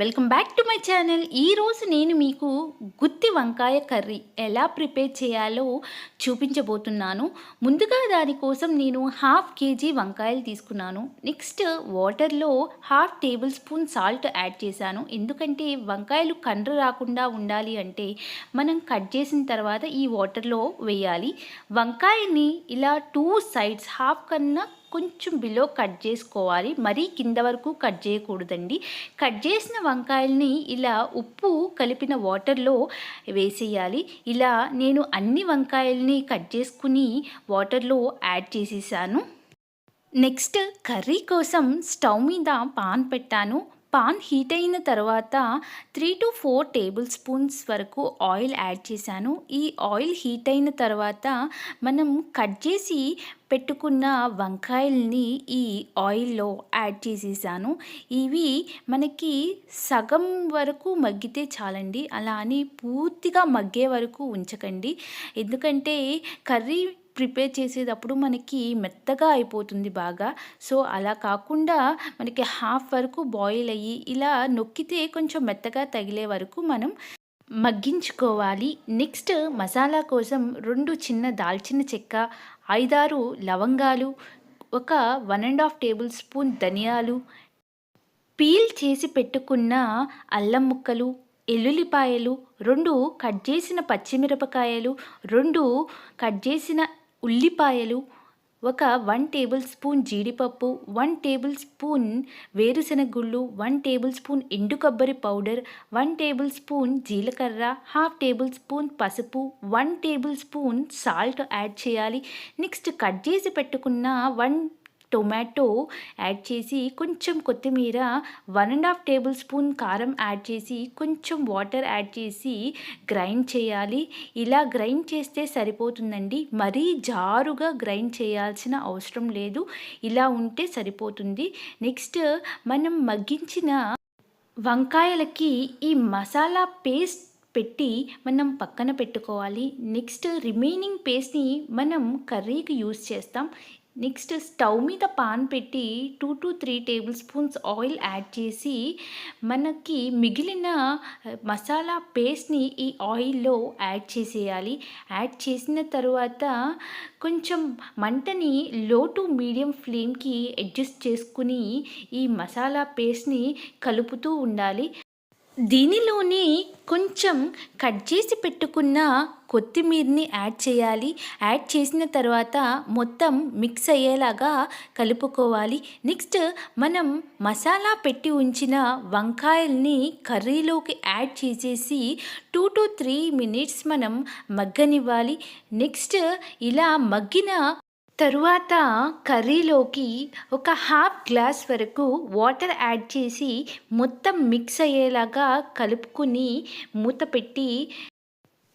Welcome back to my channel. ఈరోజు నేను మీకు గుత్తి వంకాయ కర్రీ ఎలా ప్రిపేర్ చేయాలో చూపించబోతున్నాను. ముందుగా దానికోసం నేను 1/2 కేజీ వంకాయలు తీసుకున్నాను. నెక్స్ట్ వాటర్లో 1/2 టేబుల్ స్పూన్ సాల్ట్ యాడ్ చేశాను. ఎందుకంటే వంకాయలు కండ్ర రాకుండా ఉండాలి అంటే మనం కట్ చేసిన తర్వాత ఈ వాటర్లో వేయాలి. వంకాయని ఇలా 2 సైడ్స్ హాఫ్ కన్నా కొంచెం బిలో కట్ చేసుకోవాలి. మరీ కింద వరకు కట్ చేయకూడదండి. కట్ చేసిన వంకాయల్ని ఇలా ఉప్పు కలిపిన వాటర్లో వేసేయాలి. ఇలా నేను అన్ని వంకాయల్ని కట్ చేసుకుని వాటర్లో యాడ్ చేసేసాను. నెక్స్ట్ కర్రీ కోసం స్టవ్ మీద పాన్ పెట్టాను. పాన్ హీట్ అయిన తర్వాత 3 to 4 టేబుల్ స్పూన్స్ వరకు ఆయిల్ యాడ్ చేశాను. ఈ ఆయిల్ హీట్ అయిన తర్వాత మనం కట్ చేసి పెట్టుకున్న వంకాయల్ని ఈ ఆయిల్లో యాడ్ చేసేసాను. ఇవి మనకి సగం వరకు మగ్గితే చాలండి. అలా అని పూర్తిగా మగ్గే వరకు ఉంచకండి. ఎందుకంటే కర్రీ ప్రిపేర్ చేసేటప్పుడు మనకి మెత్తగా అయిపోతుంది బాగా. సో అలా కాకుండా మనకి హాఫ్ వరకు బాయిల్ అయ్యి ఇలా నొక్కితే కొంచెం మెత్తగా తగిలే వరకు మనం మగ్గించుకోవాలి. నెక్స్ట్ మసాలా కోసం 2 చిన్న దాల్చిన చెక్క, 5-6 లవంగాలు, ఒక 1.5 టేబుల్ స్పూన్ ధనియాలు, పీల్ చేసి పెట్టుకున్న అల్లం ముక్కలు, ఎల్లుల్లిపాయలు, 2 కట్ చేసిన పచ్చిమిరపకాయలు, 2 కట్ చేసిన ఉల్లిపాయలు, ఒక 1 టేబుల్ స్పూన్ జీడిపప్పు, 1 టేబుల్ స్పూన్ వేరుశనగ గుళ్ళు, 1 టేబుల్ స్పూన్ ఎండు కొబ్బరి పౌడర్, 1 టేబుల్ స్పూన్ జీలకర్ర, 1/2 టేబుల్ స్పూన్ పసుపు, 1 టేబుల్ స్పూన్ సాల్ట్ యాడ్ చేయాలి. నెక్స్ట్ కట్ చేసి పెట్టుకున్న 1 టొమాటో యాడ్ చేసి, కొంచెం కొత్తిమీర, 1.5 టేబుల్ స్పూన్ కారం యాడ్ చేసి, కొంచెం వాటర్ యాడ్ చేసి గ్రైండ్ చేయాలి. ఇలా గ్రైండ్ చేస్తే సరిపోతుందండి. మరీ జారుగా గ్రైండ్ చేయాల్సిన అవసరం లేదు. ఇలా ఉంటే సరిపోతుంది. నెక్స్ట్ మనం మగ్గించిన వంకాయలకి ఈ మసాలా పేస్ట్ పెట్టి మనం పక్కన పెట్టుకోవాలి. నెక్స్ట్ రిమైనింగ్ పేస్ట్ని మనం కర్రీకి యూస్ చేస్తాం. నెక్స్ట్ స్టవ్ మీద పాన్ పెట్టి 2 to 3 table spoons oil add చేసి మనకి మిగిలిన మసాలా పేస్ట్ని ఈ ఆయిల్లో యాడ్ చేసేయాలి. యాడ్ చేసిన తర్వాత కొంచెం మంటని లో టు మీడియం ఫ్లేమ్కి అడ్జస్ట్ చేసుకుని ఈ మసాలా పేస్ట్ని కలుపుతూ ఉండాలి. దీనిలోని కొంచెం కట్ చేసి పెట్టుకున్న కొత్తిమీరని యాడ్ చేయాలి. యాడ్ చేసిన తర్వాత మొత్తం మిక్స్ అయ్యేలాగా కలుపుకోవాలి. నెక్స్ట్ మనం మసాలా పెట్టి ఉంచిన వంకాయల్ని కర్రీలోకి యాడ్ చేసేసి 2 to 3 మినిట్స్ మనం మగ్గనివ్వాలి. నెక్స్ట్ ఇలా మగ్గిన తరువాత కర్రీలోకి ఒక 1/2 గ్లాస్ వరకు వాటర్ యాడ్ చేసి మొత్తం మిక్స్ అయ్యేలాగా కలుపుకుని మూత పెట్టి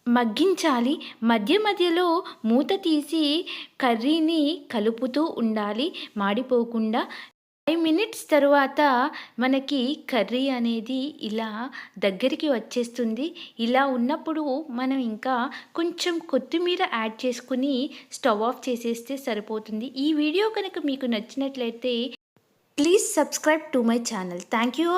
మగ్గించాలి. మధ్య మధ్యలో మూత తీసి కర్రీని కలుపుతూ ఉండాలి మాడిపోకుండా. 5 మినిట్స్ తరువాత మనకి కర్రీ అనేది ఇలా దగ్గరికి వచ్చేస్తుంది. ఇలా ఉన్నప్పుడు మనం ఇంకా కొంచెం కొత్తిమీర యాడ్ చేసుకుని స్టవ్ ఆఫ్ చేసేస్తే సరిపోతుంది. ఈ వీడియో కనుక మీకు నచ్చినట్లయితే please subscribe to my channel. Thank you.